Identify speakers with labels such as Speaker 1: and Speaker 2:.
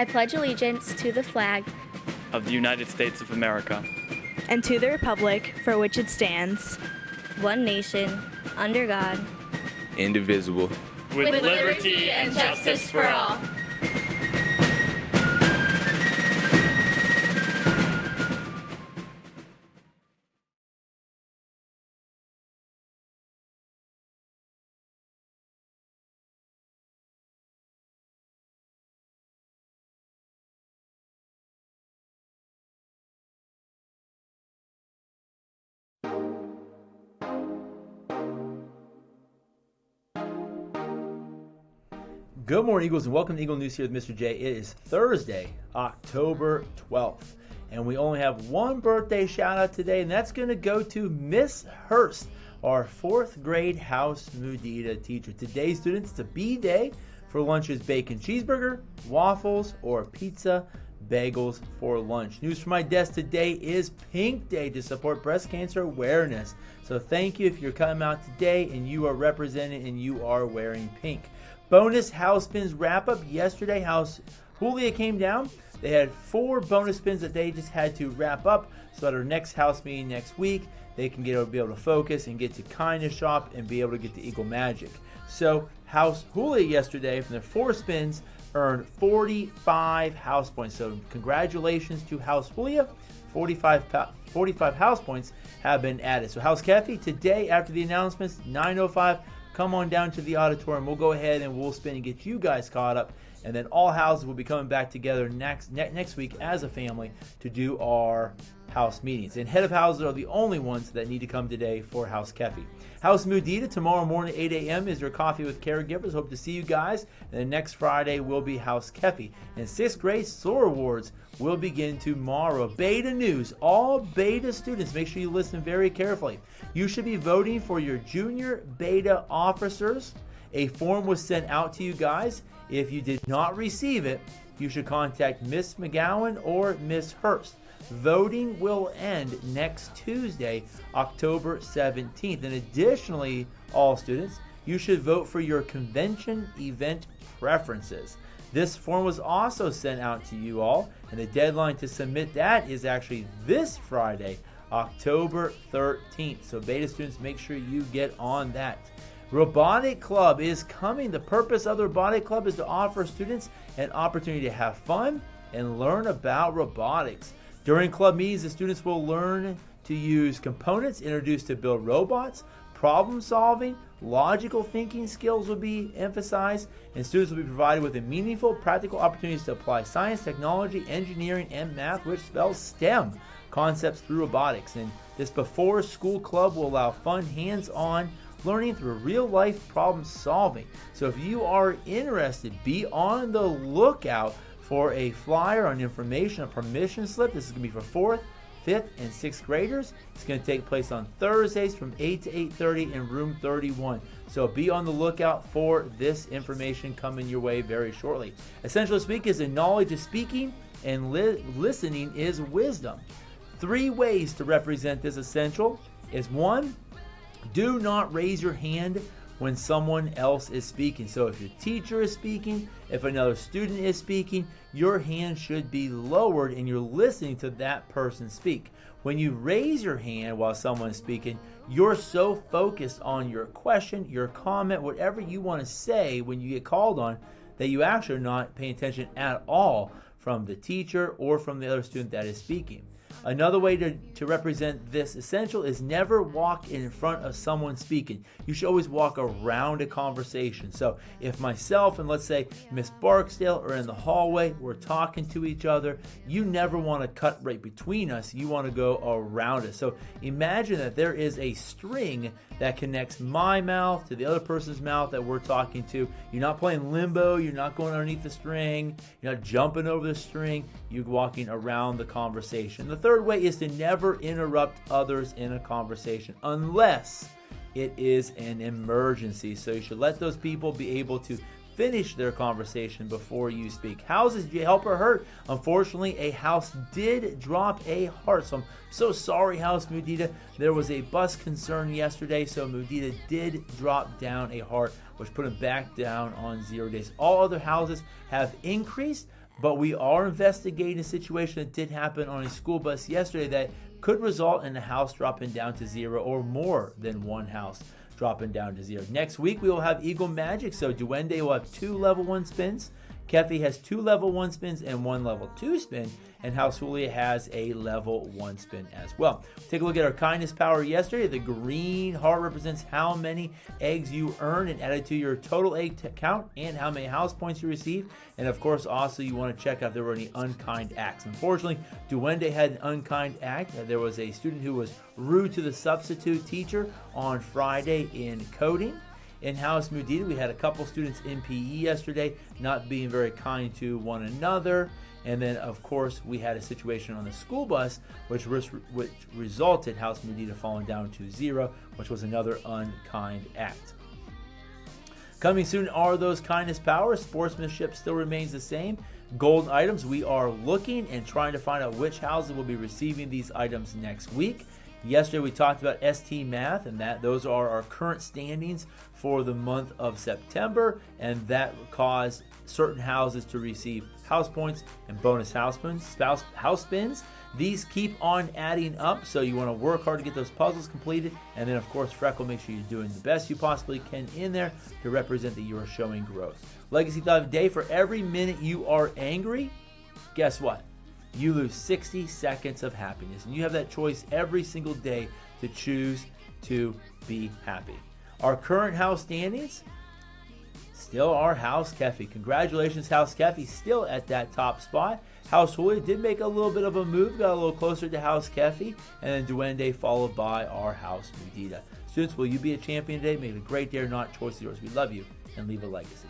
Speaker 1: I pledge allegiance to the flag
Speaker 2: of the United States of America
Speaker 3: and to the republic for which it stands,
Speaker 1: one nation, under God,
Speaker 4: indivisible,
Speaker 1: with liberty and justice for all.
Speaker 5: Good morning, Eagles, and welcome to Eagle News here with Mr. J. It is Thursday, October 12th, and we only have one birthday shout-out today, and that's going to go to Miss Hurst, our 4th grade House Mudita teacher. Today, students, it's a B-day. For lunch is bacon cheeseburger, waffles, or pizza bagels for lunch. News from my desk today is Pink Day to support breast cancer awareness. So thank you if you're coming out today and you are represented and you are wearing pink. Bonus house spins wrap up yesterday. House Julia came down. They had 4 bonus spins that they just had to wrap up. So at our next house meeting next week, they can be able to focus and get to kind of shop and be able to get the Eagle Magic. So House Julia yesterday from their 4 spins earned 45 house points. So congratulations to House Julia. 45 house points have been added. So House Kefi today after the announcements, 9:05. Come on down to the auditorium. We'll go ahead and we'll spin and get you guys caught up. And then all houses will be coming back together next week as a family to do our house meetings. And head of houses are the only ones that need to come today for House Kefi. House Mudita, tomorrow morning, 8 a.m. is your Coffee with Caregivers. Hope to see you guys. And then next Friday will be House Kefi. And 6th grade SOAR Awards will begin tomorrow. Beta news. All beta students, make sure you listen very carefully. You should be voting for your junior beta officers. A form was sent out to you guys. If you did not receive it, you should contact Miss McGowan or Miss Hurst. Voting will end next Tuesday, October 17th. And additionally, all students, you should vote for your convention event preferences. This form was also sent out to you all, and the deadline to submit that is actually this Friday, October 13th. So beta students, make sure you get on that. Robotic Club is coming. The purpose of the Robotic Club is to offer students an opportunity to have fun and learn about robotics. During club meetings, the students will learn to use components introduced to build robots. Problem solving, logical thinking skills will be emphasized, and students will be provided with a meaningful, practical opportunities to apply science, technology, engineering, and math, which spells STEM concepts through robotics. And this before school club will allow fun, hands-on learning through real-life problem solving. So if you are interested, be on the lookout for a flyer on information, a permission slip. This is going to be for 4th, 5th, and 6th graders. It's going to take place on Thursdays from 8 to 8:30 in room 31. So be on the lookout for this information coming your way very shortly. Essential this week is the knowledge is speaking and listening is wisdom. 3 ways to represent this essential is 1, do not raise your hand when someone else is speaking. So if your teacher is speaking, if another student is speaking, your hand should be lowered and you're listening to that person speak. When you raise your hand while someone is speaking, you're so focused on your question, your comment, whatever you want to say when you get called on, that you actually are not paying attention at all from the teacher or from the other student that is speaking. Another way to represent this essential is never walk in front of someone speaking. You should always walk around a conversation. So if myself and let's say Miss Barksdale are in the hallway, we're talking to each other, you never want to cut right between us. You want to go around us. So imagine that there is a string that connects my mouth to the other person's mouth that we're talking to. You're not playing limbo. You're not going underneath the string. You're not jumping over the string. You're walking around the conversation. The third way is to never interrupt others in a conversation unless it is an emergency. So you should let those people be able to finish their conversation before you speak. Houses, did you help or hurt? Unfortunately, a house did drop a heart. So I'm so sorry, House Mudita. There was a bus concern yesterday, so Mudita did drop down a heart, which put him back down on 0 days. All other houses have increased, but we are investigating a situation that did happen on a school bus yesterday that could result in a house dropping down to 0 or more than one house dropping down to 0. Next week, we will have Eagle Magic, so Duende will have 2 level 1 spins. Kefi has 2 level 1 spins and 1 level 2 spin, and House Julia has a level 1 spin as well. Take a look at our kindness power yesterday. The green heart represents how many eggs you earn and added to your total egg count and how many house points you receive. And of course, also you want to check out if there were any unkind acts. Unfortunately, Duende had an unkind act. There was a student who was rude to the substitute teacher on Friday in coding. In House Mudita, we had a couple students in PE yesterday not being very kind to one another. And then, of course, we had a situation on the school bus which resulted House Mudita falling down to 0, which was another unkind act. Coming soon are those kindness powers. Sportsmanship still remains the same. Gold items, we are looking and trying to find out which houses will be receiving these items next week. Yesterday we talked about ST Math, and those are our current standings for the month of September, and that caused certain houses to receive house points and bonus house spins. These keep on adding up, so you want to work hard to get those puzzles completed. And then, of course, Freckle, make sure you're doing the best you possibly can in there to represent that you are showing growth. Legacy thought of the day: for every minute you are angry, guess what? You lose 60 seconds of happiness. And you have that choice every single day to choose to be happy. Our current house standings still are House Kefi. Congratulations, House Kefi, still at that top spot. House Julia did make a little bit of a move, got a little closer to House Kefi, and then Duende followed by our House Mudita. Students, will you be a champion today? Make it a great day or not. Choice is yours. We love you, and leave a legacy.